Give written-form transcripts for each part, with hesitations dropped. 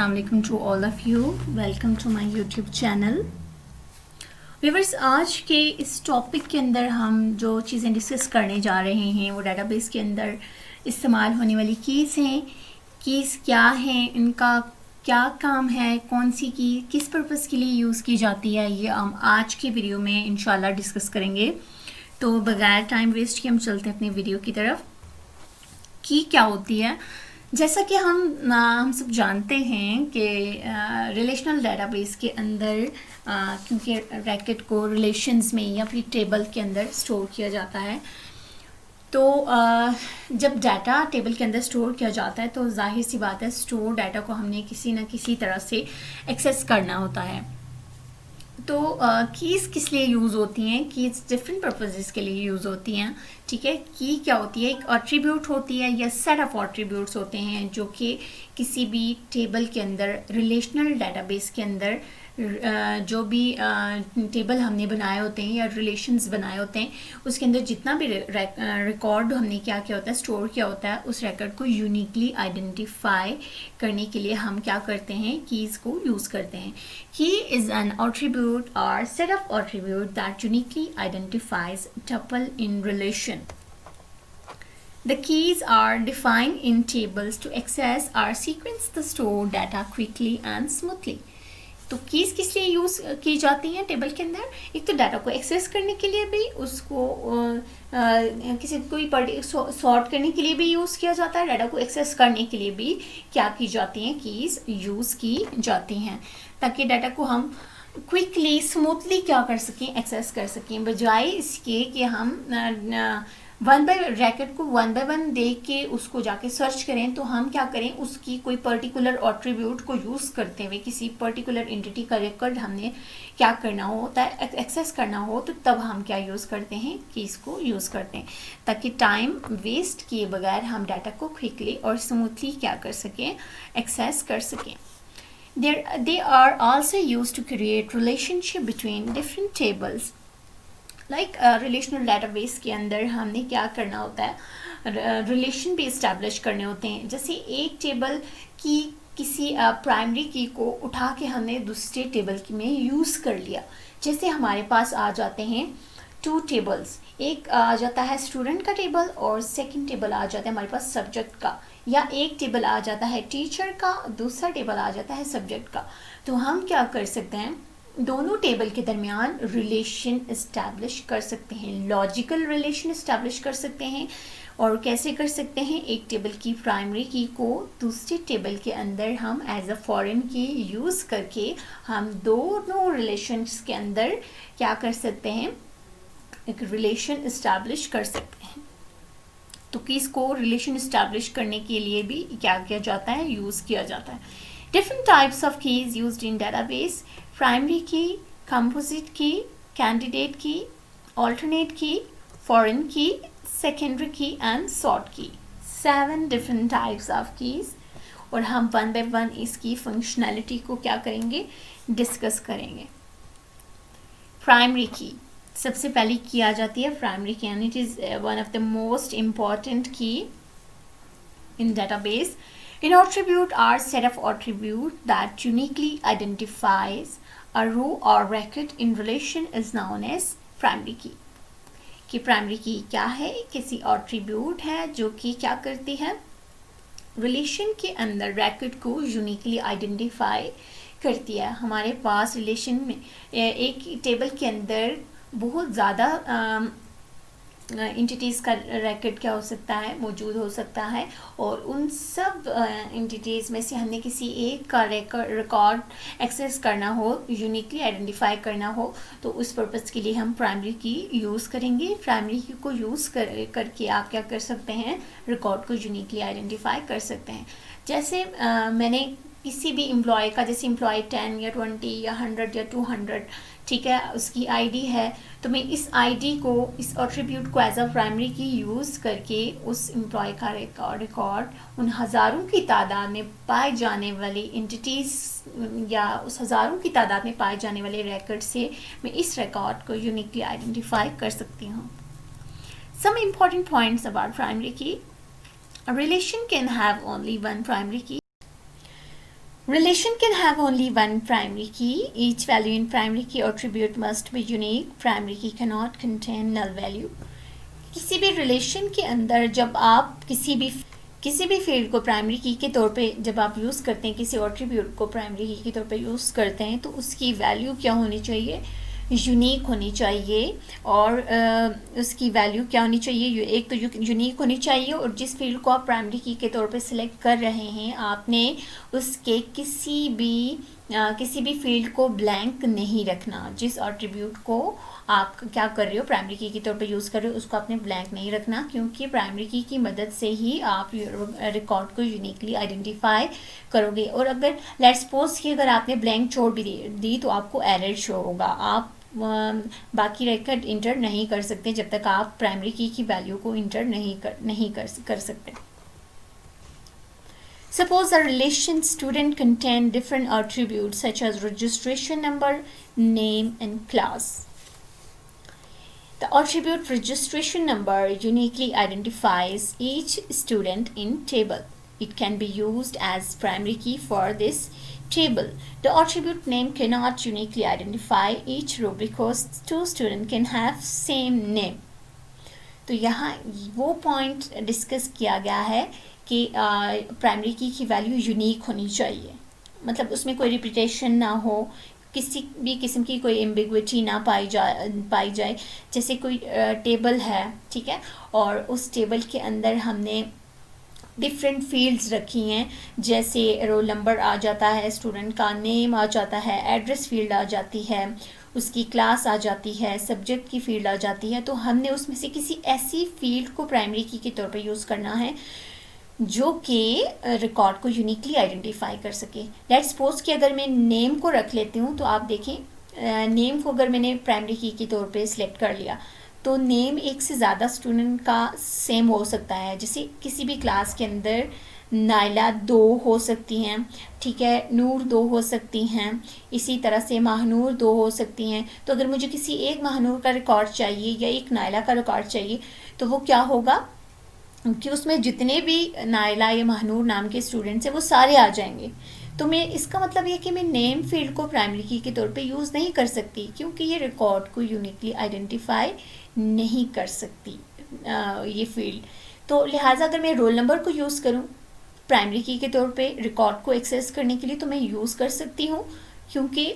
अस्सलाम वालेकुम to all of you. Welcome to my YouTube channel. Viewers, आज के इस टॉपिक के अंदर हम जो चीज़ें डिस्कस करने जा रहे हैं वो डेटाबेस के अंदर इस्तेमाल होने वाली कीज़ हैं। कीज़ क्या हैं, इनका क्या काम है, कौन सी की किस पर्पज़ के लिए यूज़ की जाती है, ये हम आज की वीडियो में इंशाल्लाह डिस्कस करेंगे। तो बगैर टाइम वेस्ट किए हम चलते हैं अपनी वीडियो की तरफ। की क्या होती है? जैसा कि हम सब जानते हैं कि रिलेशनल डेटाबेस के अंदर क्योंकि रैकेट को रिलेशंस में या फिर टेबल के अंदर स्टोर किया जाता है, तो जब डाटा टेबल के अंदर स्टोर किया जाता है तो जाहिर सी बात है स्टोर डाटा को हमने किसी न किसी तरह से एक्सेस करना होता है। तो कीज़ किस लिए यूज़ होती हैं? कीज़ डिफरेंट पर्पसेस के लिए यूज़ होती हैं। ठीक है, की क्या होती है? एक एट्रीब्यूट होती है या सेट ऑफ एट्रीब्यूट्स होते हैं जो कि किसी भी टेबल के अंदर, रिलेशनल डेटाबेस के अंदर जो भी टेबल हमने बनाए होते हैं या रिलेशंस बनाए होते हैं, उसके अंदर जितना भी रिकॉर्ड हमने क्या किया होता है, स्टोर किया होता है, उस रिकॉर्ड को यूनिकली आइडेंटिफाई करने के लिए हम क्या करते हैं? कीज़ को यूज़ करते हैं। की इज़ एन एट्रीब्यूट और set of attribute that uniquely identifies tuple in relation. The keys are defined in tables to access or sequence the stored data quickly and smoothly. तो कीज़ किस लिए use की जाती हैं टेबल के अंदर? एक तो डाटा को एक्सेस करने के लिए भी, उसको किसी कोई सॉर्ट करने के लिए भी यूज़ किया जाता है, डाटा को एक्सेस करने के लिए भी क्या की जाती हैं? कीज़ यूज़ की जाती हैं ताकि डाटा को हम क्विकली स्मूथली क्या कर सकें? एक्सेस कर सकें, बजाय इसके कि हम वन बाय रैकेट को वन बाय वन देख के उसको जाके सर्च करें। तो हम क्या करें, उसकी कोई पर्टिकुलर एट्रीब्यूट को यूज़ करते हुए किसी पर्टिकुलर एंटिटी का रिकॉर्ड हमने क्या करना होता है, एक्सेस करना हो, तो तब हम क्या यूज़ करते हैं? कीज़ को यूज़ करते हैं ताकि टाइम वेस्ट किए बगैर हम डाटा को क्विकली और स्मूथली क्या कर सकें? एक्सेस कर सकें। They are also used to create relationship between different tables. Relational database के अंदर हमने क्या करना होता है? रिलेशन भी इस्टेब्लिश करने होते हैं। जैसे एक टेबल की किसी प्राइमरी की को उठा के हमने दूसरे टेबल में यूज़ कर लिया। जैसे हमारे पास आ जाते हैं टू टेबल्स, एक आ जाता है स्टूडेंट का टेबल और सेकंड टेबल आ जाता है हमारे पास सब्जेक्ट का, या एक टेबल आ जाता है टीचर का, दूसरा टेबल आ जाता है सब्जेक्ट का। तो हम क्या कर सकते हैं? दोनों टेबल के दरमियान रिलेशन इस्टेब्लिश कर सकते हैं, लॉजिकल रिलेशन इस्टेब्लिश कर सकते हैं। और कैसे कर सकते हैं? एक टेबल की प्राइमरी की को दूसरे टेबल के अंदर हम एज अ फॉरेन की यूज़ करके हम दोनों रिलेशंस के अंदर क्या कर सकते हैं? एक रिलेशन इस्टेब्लिश कर सकते हैं। तो कीज़ को रिलेशन इस्टेब्लिश करने के लिए भी क्या किया जाता है? यूज़ किया जाता है। Different types of keys used in database: primary की, कंपोजिट की, कैंडिडेट की, ऑल्टरनेट की, फॉरेन की, सेकेंडरी की एंड सॉर्ट की। 7 डिफरेंट टाइप्स ऑफ कीज़, और हम वन बाय वन इसकी फंक्शनैलिटी को क्या करेंगे? डिस्कस करेंगे। प्राइमरी की सबसे पहली की आ जाती है प्राइमरी की, and it is one of the most important की in database. An attribute or set of attribute that uniquely identifies a row or record in relation is known as primary key. कि primary की क्या है? किसी attribute है जो कि क्या करती है? रिलेशन के अंदर रैकेट को यूनिकली आइडेंटिफाई करती है। हमारे पास रिलेशन में एक टेबल के अंदर बहुत ज़्यादा एंटिटीज़ का रैकेट क्या हो सकता है? मौजूद हो सकता है, और उन सब एंटिटीज़ में से हमने किसी एक का रिकॉर्ड एक्सेस करना हो, यूनिकली आइडेंटिफाई करना हो, तो उस पर्पज़ के लिए हम प्राइमरी की यूज़ करेंगे। प्राइमरी की को यूज़ करके आप क्या कर सकते हैं? रिकॉर्ड को यूनिकली आइडेंटिफाई कर सकते हैं। जैसे मैंने किसी भी एम्प्लॉय का, जैसे एम्प्लॉय 10 या 20 या 100 या 200, ठीक है, उसकी आईडी है, तो मैं इस आईडी को, इस एट्रीब्यूट को एज अ प्राइमरी की यूज़ करके उस एम्प्लॉय का रिकॉर्ड उन हज़ारों की तादाद में पाए जाने वाली एंटिटीज़ या उस हज़ारों की तादाद में पाए जाने वाले रिकॉर्ड से मैं इस रिकॉर्ड को यूनिकली आइडेंटिफाई कर सकती हूँ। Some important points about primary की: a relation can have only one primary key. Relation can have only one primary key. Each value in primary key attribute must be unique. Primary key cannot contain null value. किसी भी relation के अंदर जब आप किसी भी field को primary की के तौर पे जब आप यूज़ करते हैं, किसी एट्रीब्यूट को प्राइमरी की के तौर पे यूज़ करते हैं, तो उसकी वैल्यू क्या होनी चाहिए? यूनिक होनी चाहिए। और उसकी वैल्यू क्या होनी चाहिए? एक तो यूनिक होनी चाहिए, और जिस फील्ड को आप प्राइमरी की के तौर पे सिलेक्ट कर रहे हैं, आपने उसके किसी भी फील्ड को ब्लैंक नहीं रखना। जिस एट्रीब्यूट को आप क्या कर रहे हो, प्राइमरी की के तौर पे यूज़ कर रहे हो, उसको आपने ब्लैंक नहीं रखना, क्योंकि प्राइमरी की की मदद से ही आप रिकॉर्ड को यूनिकली आइडेंटिफाई करोगे। और अगर लेट्स सपोज कि अगर आपने ब्लैंक छोड़ भी दी तो आपको एरर शो होगा। आप बाकी रिकॉर्ड इंटर नहीं कर सकते जब तक आप प्राइमरी की वैल्यू को इंटर नहीं कर सकते। Suppose a relation student contain different attributes such as registration number, name and class. The attribute registration number uniquely identifies each student in table. It can be used as primary key for this table. The attribute name cannot uniquely identify each row because two students can have same name. तो यहाँ वो point discuss किया गया है कि primary की value unique होनी चाहिए, मतलब उसमें कोई रिपीटेशन ना हो, किसी भी किस्म की कोई एम्बिग्विटी ना पाई जाए। जैसे कोई टेबल है, ठीक है, और उस टेबल के अंदर हमने डिफरेंट फील्ड्स रखी हैं, जैसे रोल नंबर आ जाता है, स्टूडेंट का नेम आ जाता है, एड्रेस फील्ड आ जाती है, उसकी क्लास आ जाती है, सब्जेक्ट की फील्ड आ जाती है। तो हमने उसमें से किसी ऐसी फील्ड को प्राइमरी की के तौर पे यूज़ करना है जो कि रिकॉर्ड को यूनिकली आइडेंटिफाई कर सके। लेट्स सपोज कि अगर मैं नेम को रख लेती हूँ, तो आप देखें नेम को अगर मैंने प्राइमरी की के तौर पे सिलेक्ट कर लिया, तो नेम एक से ज़्यादा स्टूडेंट का सेम हो सकता है। जैसे किसी भी क्लास के अंदर नाइला 2 हो सकती हैं, ठीक है, नूर 2 हो सकती हैं, इसी तरह से महानूर 2 हो सकती हैं। तो अगर मुझे किसी एक महानूर का रिकॉर्ड चाहिए या एक नाइला का रिकॉर्ड चाहिए, तो वो क्या होगा कि उसमें जितने भी नाइला या महानूर नाम के स्टूडेंट्स हैं वो सारे आ जाएंगे। तो मैं इसका मतलब ये कि मैं नेम फील्ड को प्राइमरी की के तौर पे यूज़ नहीं कर सकती, क्योंकि ये रिकॉर्ड को यूनिकली आइडेंटिफाई नहीं कर सकती ये फील्ड। तो लिहाजा अगर मैं रोल नंबर को यूज़ करूँ प्राइमरी की के तौर पे रिकॉर्ड को एक्सेस करने के लिए, तो मैं यूज़ कर सकती हूँ, क्योंकि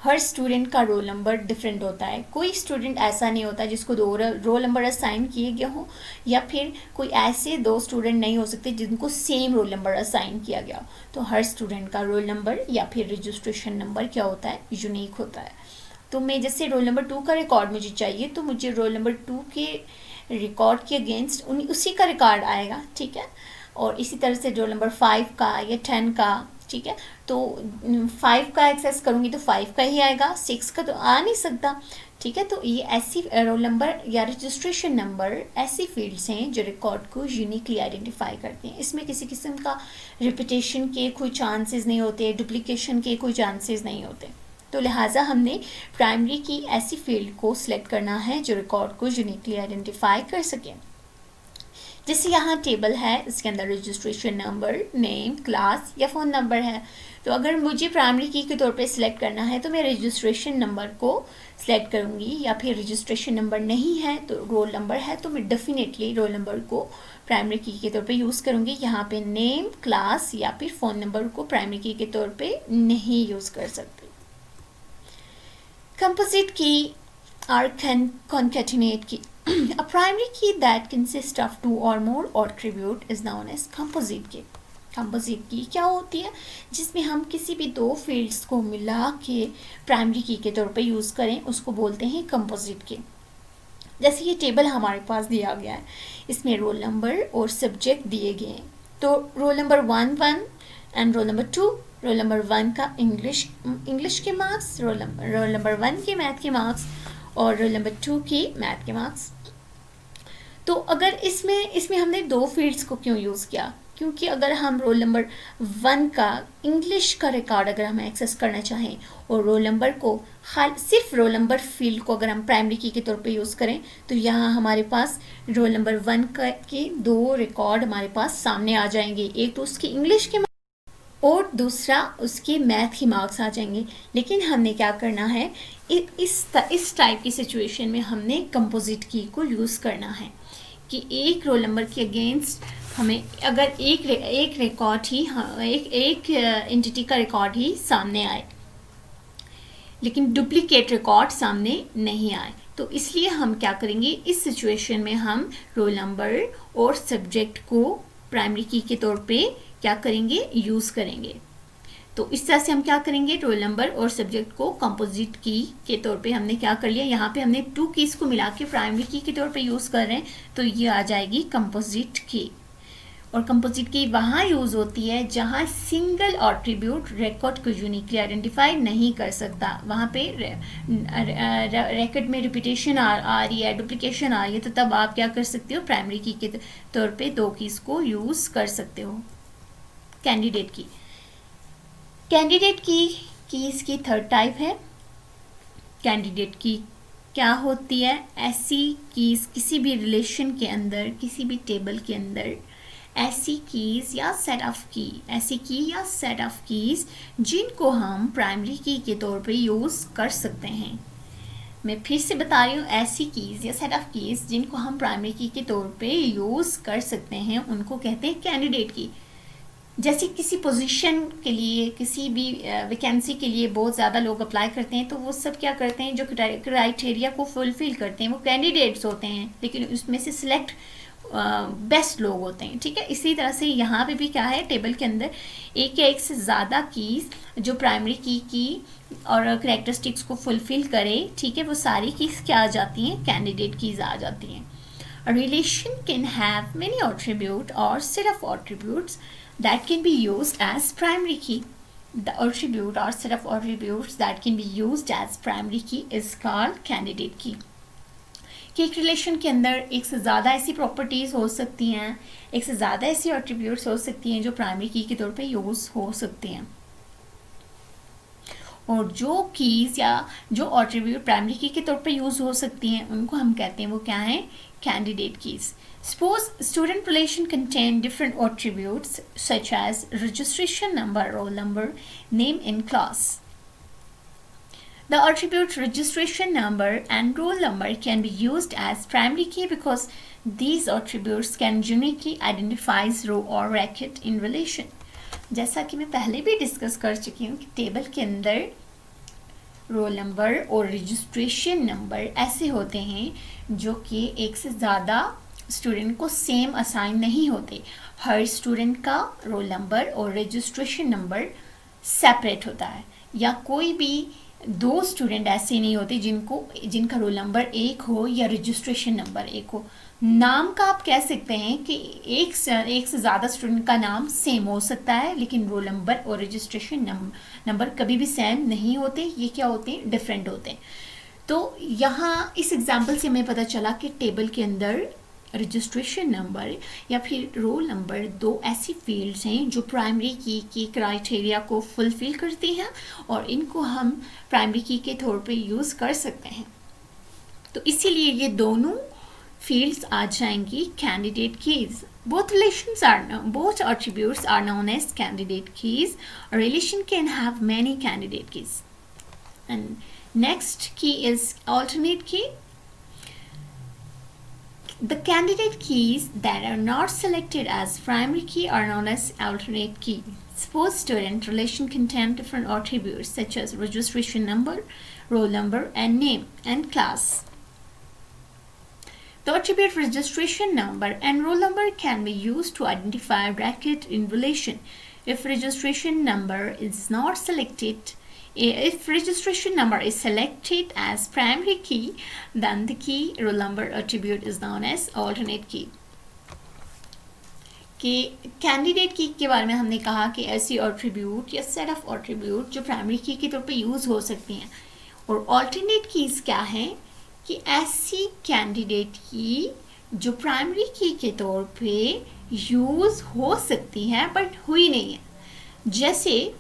हर स्टूडेंट का रोल नंबर डिफरेंट होता है। कोई स्टूडेंट ऐसा नहीं होता जिसको 2 रोल नंबर असाइन किए गए हों, या फिर कोई ऐसे 2 स्टूडेंट नहीं हो सकते जिनको सेम रोल नंबर असाइन किया गया हो। तो हर स्टूडेंट का रोल नंबर या फिर रजिस्ट्रेशन नंबर क्या होता है? यूनिक होता है। तो मैं जैसे रोल नंबर 2 का रिकॉर्ड मुझे चाहिए, तो मुझे रोल नंबर 2 के रिकॉर्ड के अगेंस्ट उसी का रिकॉर्ड आएगा, ठीक है। और इसी तरह से रोल नंबर 5 का या 10 का, ठीक है, तो 5 का एक्सेस करूँगी तो 5 का ही आएगा, 6 का तो आ नहीं सकता, ठीक है। तो ये ऐसी रोल नंबर या रजिस्ट्रेशन नंबर ऐसी फील्ड्स हैं जो रिकॉर्ड को यूनिकली आइडेंटिफाई करते हैं। इसमें किसी किस्म का रिपीटेशन के कोई चांसेस नहीं होते, डुप्लीकेशन के कोई चांसेस नहीं होते। तो लिहाजा हमने प्राइमरी की ऐसी फील्ड को सिलेक्ट करना है जो रिकॉर्ड को यूनिकली आइडेंटिफाई कर सके। जैसे यहाँ टेबल है, इसके अंदर रजिस्ट्रेशन नंबर, नेम, क्लास या फ़ोन नंबर है। तो अगर मुझे प्राइमरी की के तौर पे सिलेक्ट करना है, तो मैं रजिस्ट्रेशन नंबर को सिलेक्ट करूँगी, या फिर रजिस्ट्रेशन नंबर नहीं है तो रोल नंबर है, तो मैं डेफिनेटली रोल नंबर को प्राइमरी की के तौर पे यूज़ करूँगी। यहाँ पे नेम, क्लास या फिर फ़ोन नंबर को प्राइमरी की के तौर पे नहीं यूज़ कर सकते। Composite key or concatenate key. A primary key that consists of 2 or more attribute is known as composite key. Composite key क्या होती है? जिसमें हम किसी भी 2 फील्ड्स को मिला के प्राइमरी की के तौर पे यूज़ करें, उसको बोलते हैं कंपोजिट की। जैसे ये टेबल हमारे पास दिया गया है, इसमें रोल नंबर और सब्जेक्ट दिए गए हैं। तो roll number 1 and roll number 2, roll number 1 का इंग्लिश के मार्क्स, रोल नंबर 1 के मैथ के मार्क्स और रोल नंबर 2 की मैथ के मार्क्स। तो अगर इसमें हमने 2 फील्ड्स को क्यों यूज़ किया? क्योंकि अगर हम रोल नंबर 1 का इंग्लिश का रिकॉर्ड अगर हम एक्सेस करना चाहें और रोल नंबर को सिर्फ रोल नंबर फील्ड को अगर हम प्राइमरी की के तौर पे यूज़ करें, तो यहाँ हमारे पास रोल नंबर 1 के 2 रिकॉर्ड हमारे पास सामने आ जाएंगे। एक तो उसकी इंग्लिश के और दूसरा उसके मैथ के मार्क्स आ जाएंगे। लेकिन हमने क्या करना है, इस टाइप की सिचुएशन में हमने कंपोजिट की को यूज़ करना है कि एक रोल नंबर के अगेंस्ट हमें अगर एक रिकॉर्ड ही एक एंटिटी का रिकॉर्ड ही सामने आए लेकिन डुप्लीकेट रिकॉर्ड सामने नहीं आए, तो इसलिए हम क्या करेंगे, इस सिचुएशन में हम रोल नंबर और सब्जेक्ट को प्राइमरी की के तौर पे क्या करेंगे, यूज़ करेंगे। तो इस तरह से हम क्या करेंगे, रोल नंबर और सब्जेक्ट को कंपोजिट की के तौर पे हमने क्या कर लिया, यहाँ पे हमने 2 कीज़ को मिला के प्राइमरी की के तौर पे यूज़ कर रहे हैं, तो ये आ जाएगी कंपोजिट की। और कंपोजिट की वहाँ यूज़ होती है जहाँ सिंगल एट्रीब्यूट रिकॉर्ड को यूनिकली आइडेंटिफाई नहीं कर सकता। वहाँ पे रिकॉर्ड में रिपीटेशन आ रही है, डुप्लीकेशन आ रही है, तो तब आप क्या कर सकते हो, प्राइमरी की के तौर पे 2 कीज़ को यूज़ कर सकते हो। कैंडिडेट की, कैंडिडेट कीज़ की थर्ड टाइप है। कैंडिडेट की क्या होती है, ऐसी कीज़ किसी भी रिलेशन के अंदर, किसी भी टेबल के अंदर ऐसी कीज़ या सेट ऑफ की, ऐसी की या सेट ऑफ कीज़ जिनको हम प्राइमरी की के तौर पे यूज़ कर सकते हैं। मैं फिर से बता रही हूँ, ऐसी कीज़ या सेट ऑफ कीज़ जिनको हम प्राइमरी की के तौर पे यूज़ कर सकते हैं उनको कहते हैं कैंडिडेट की। जैसे किसी पोजीशन के लिए, किसी भी वैकेंसी के लिए बहुत ज़्यादा लोग अप्लाई करते हैं, तो वो सब क्या करते हैं, जो क्राइटेरिया को फुलफिल करते हैं वो कैंडिडेट्स होते हैं, लेकिन उसमें से सिलेक्ट बेस्ट लोग होते हैं। ठीक है, इसी तरह से यहाँ पे भी क्या है, टेबल के अंदर एक या एक से ज़्यादा कीज़ जो प्राइमरी की और कैरेक्टरिस्टिक्स को फुलफिल करे, ठीक है, वो सारी कीज़ क्या आ जाती हैं, कैंडिडेट कीज़ आ जाती हैं। A relation can have many attributes or set of attributes that can be used as primary key. The attribute or set of attributes that can be used as primary key is called candidate key. कि एक relation के अंदर एक से ज़्यादा ऐसी properties हो सकती हैं, एक से ज़्यादा ऐसी एट्रीब्यूट्स हो सकती हैं जो प्राइमरी की के तौर पे यूज़ हो सकती हैं। और जो कीज़ या जो एट्रीब्यूट प्राइमरी की के तौर पे यूज़ हो सकती हैं उनको हम कहते हैं, वो क्या हैं, candidate keys. Suppose student relation contain different attributes such as registration number, roll number, name in class. The attribute registration number and roll number can be used as primary key because these attributes can uniquely identify row or record in relation. जैसा कि मैं पहले भी discuss कर चुकी हूँ कि table के अंदर रोल नंबर और रजिस्ट्रेशन नंबर ऐसे होते हैं जो कि एक से ज़्यादा स्टूडेंट को सेम असाइन नहीं होते। हर स्टूडेंट का रोल नंबर और रजिस्ट्रेशन नंबर सेपरेट होता है, या कोई भी 2 स्टूडेंट ऐसे नहीं होते जिनका रोल नंबर एक हो या रजिस्ट्रेशन नंबर एक हो। नाम का आप कह सकते हैं कि एक से ज़्यादा स्टूडेंट का नाम सेम हो सकता है, लेकिन रोल नंबर और रजिस्ट्रेशन नंबर कभी भी सेम नहीं होते, ये क्या होते हैं, डिफरेंट होते हैं। तो यहाँ इस एग्जाम्पल से हमें पता चला कि टेबल के अंदर रजिस्ट्रेशन नंबर या फिर रोल नंबर 2 ऐसी फील्ड्स हैं जो प्राइमरी की क्राइटेरिया को फुलफिल करती हैं और इनको हम प्राइमरी की के तौर पे यूज़ कर सकते हैं। तो इसीलिए ये दोनों फील्ड्स आ जाएंगी candidate keys. Both attributes are known as candidate keys. A relation can have many candidate keys. And next key is alternate key. The candidate keys that are not selected as primary key are known as alternate key. Suppose student relation contain different attributes such as registration number, roll number, and name and class. The attribute registration number and roll number can be used to identify a record in relation. If registration number is selected as primary key, then the key roll number attribute is known as alternate key. कि candidate की के बारे में हमने कहा कि ऐसी attribute या सेट ऑफ एट्रीब्यूट जो प्राइमरी की के तौर पे यूज़ हो सकती हैं, और ऑल्टरनेट कीज़ क्या हैं कि ऐसी कैंडिडेट की जो प्राइमरी की के तौर पे यूज़ हो सकती है बट हुई नहीं है। जैसे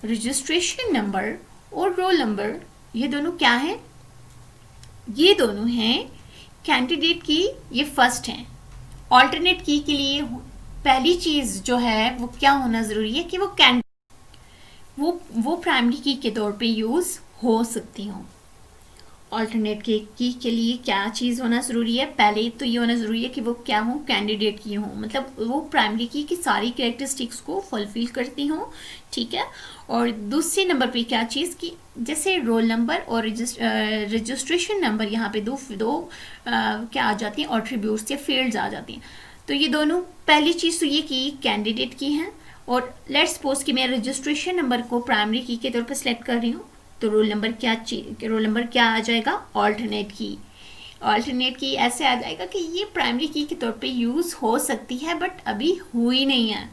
रजिस्ट्रेशन नंबर और रोल नंबर, ये दोनों क्या हैं, ये दोनों हैं कैंडिडेट की, ये फर्स्ट हैं। ऑल्टरनेट की के लिए पहली चीज़ जो है वो क्या होना ज़रूरी है कि वो वो प्राइमरी की के तौर पे यूज़ हो सकती हों। ऑल्टरनेट की के लिए क्या चीज़ होना ज़रूरी है? पहले तो ये होना ज़रूरी है कि वो क्या हो, कैंडिडेट की हो, मतलब वो प्राइमरी की सारी कैरेक्टरिस्टिक्स को फुलफिल करती हों, ठीक है। और दूसरे नंबर पे क्या चीज़ कि जैसे रोल नंबर और रजिस्ट्रेशन नंबर, यहाँ पे दो क्या आ जाती हैं, एट्रीब्यूट्स या फील्ड्स आ जाती हैं। तो ये दोनों, पहली चीज़ तो ये कि कैंडिडेट की हैं, और लेट्स सपोज कि मैं रजिस्ट्रेशन नंबर को प्राइमरी की के तौर पर सिलेक्ट कर रही हूँ, तो रोल नंबर क्या आ जाएगा? ऑल्टरनेट की ऐसे आ जाएगा कि ये प्राइमरी की के तौर पे यूज़ हो सकती है बट अभी हुई नहीं है,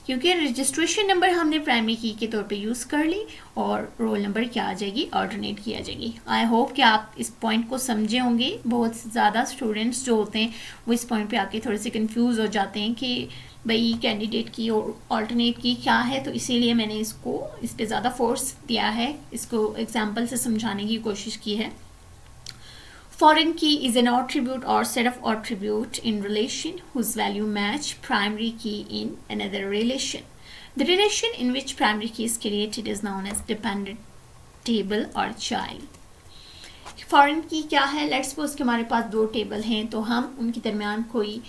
क्योंकि रजिस्ट्रेशन नंबर हमने प्राइमरी की के तौर पे यूज़ कर ली, और रोल नंबर क्या आ जाएगी? ऑल्टरनेट की आ जाएगी। आई होप कि आप इस पॉइंट को समझे होंगे। बहुत ज़्यादा स्टूडेंट्स जो होते हैं वो इस पॉइंट पे आके थोड़े से कंफ्यूज हो जाते हैं कि भाई कैंडिडेट की और ऑल्टरनेट की क्या है, तो इसीलिए मैंने इस पे ज़्यादा फोर्स दिया है, इसको एग्जाम्पल से समझाने की कोशिश की है। Foreign key is an attribute or set of attributes in relation whose value match primary key in another relation. The relation in which primary key is created is known as dependent table or child. Foreign की क्या है? Let's suppose कि हमारे पास दो table हैं, तो हम उनके दरमियान कोई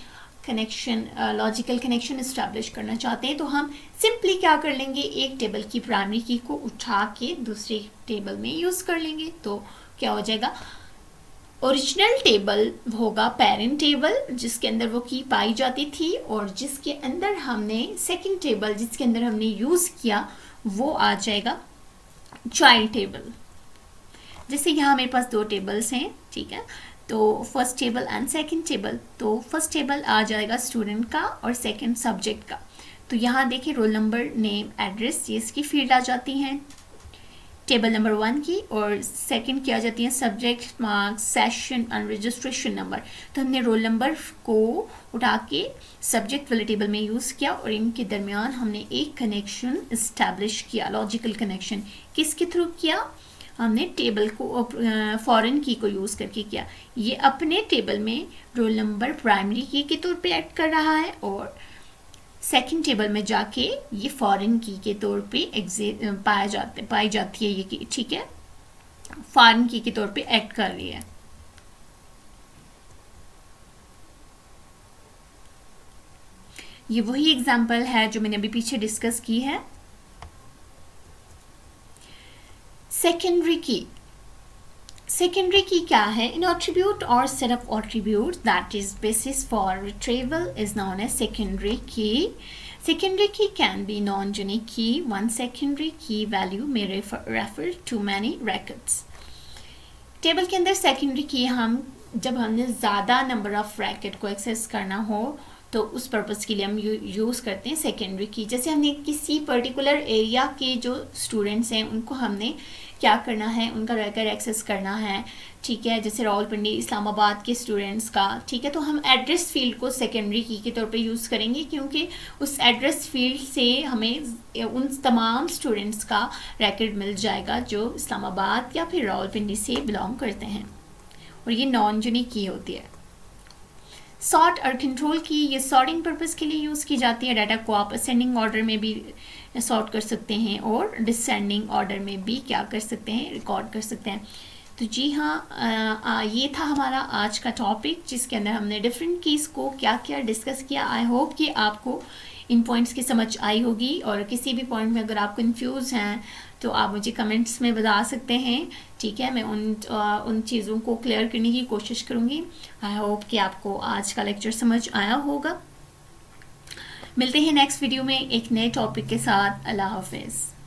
कनेक्शन, लॉजिकल कनेक्शन इस्टेब्लिश करना चाहते हैं, तो हम सिंपली क्या कर लेंगे, एक टेबल की प्राइमरी की को उठा के दूसरे टेबल में यूज़ कर लेंगे। तो क्या हो जाएगा? ओरिजिनल टेबल होगा पेरेंट टेबल जिसके अंदर वो की पाई जाती थी, और जिसके अंदर हमने सेकंड टेबल जिसके अंदर हमने यूज़ किया वो आ जाएगा चाइल्ड टेबल। जैसे यहाँ मेरे पास दो टेबल्स हैं, ठीक है, तो first table and second table. तो फर्स्ट टेबल आ जाएगा स्टूडेंट का और सेकंड सब्जेक्ट का। तो यहाँ देखिए रोल नंबर, नेम, एड्रेस, ये इसकी फील्ड आ जाती हैं टेबल नंबर 1 की, और सेकंड की आ जाती है subject, marks, session and registration number. तो हमने रोल नंबर को उठा के सब्जेक्ट वाले टेबल में यूज़ किया, और इनके दरमियान हमने एक कनेक्शन इस्टेब्लिश किया, लॉजिकल कनेक्शन। किसके थ्रू किया? हमने टेबल को फॉरेन की को यूज़ करके किया। ये अपने टेबल में रोल नंबर प्राइमरी की के तौर पे एक्ट कर रहा है, और सेकंड टेबल में जाके ये फॉरेन की के तौर पे पाई जाती है ये की, ठीक है, फॉरेन की के तौर पे एक्ट कर रही है। ये वही एग्जांपल है जो मैंने अभी पीछे डिस्कस की है। सेकेंडरी की क्या है? An attribute or set of attributes that is basis for retrieval is known as secondary key. Secondary key can be non-unique key. One secondary key value may refer to many records. Table के अंदर secondary की हम जब हमने ज़्यादा number of racket को access करना हो तो उस पर्पज़ के लिए हम यूज़ करते हैं सेकेंडरी की। जैसे हमने किसी पर्टिकुलर एरिया के जो स्टूडेंट्स हैं उनको हमने क्या करना है, उनका रैकेट एक्सेस करना है, ठीक है, जैसे रावलपिंडी, इस्लामाबाद के स्टूडेंट्स का, ठीक है, तो हम एड्रेस फील्ड को सेकेंडरी की के तौर पे यूज़ करेंगे, क्योंकि उस एड्रेस फील्ड से हमें उन तमाम स्टूडेंट्स का रैकेट मिल जाएगा जो इस्लामाबाद या फिर रावलपिंडी से बिलोंग करते हैं, और ये नॉन यूनिक की होती है। सॉर्ट और कंट्रोल की ये सॉर्टिंग पर्पज़ के लिए यूज़ की जाती है। डाटा को आप असेंडिंग ऑर्डर में भी सॉर्ट कर सकते हैं और डिसेंडिंग ऑर्डर में भी क्या कर सकते हैं, रिकॉर्ड कर सकते हैं। तो जी हाँ, ये था हमारा आज का टॉपिक जिसके अंदर हमने डिफरेंट कीज़ को क्या क्या डिस्कस किया। आई होप कि आपको इन पॉइंट्स की समझ आई होगी, और किसी भी पॉइंट में अगर आप कंफ्यूज हैं तो आप मुझे कमेंट्स में बता सकते हैं, ठीक है, मैं उन चीज़ों को क्लियर करने की कोशिश करूँगी। आई होप कि आपको आज का लेक्चर समझ आया होगा। मिलते हैं नेक्स्ट वीडियो में एक नए टॉपिक के साथ। अल्लाह हाफिज़।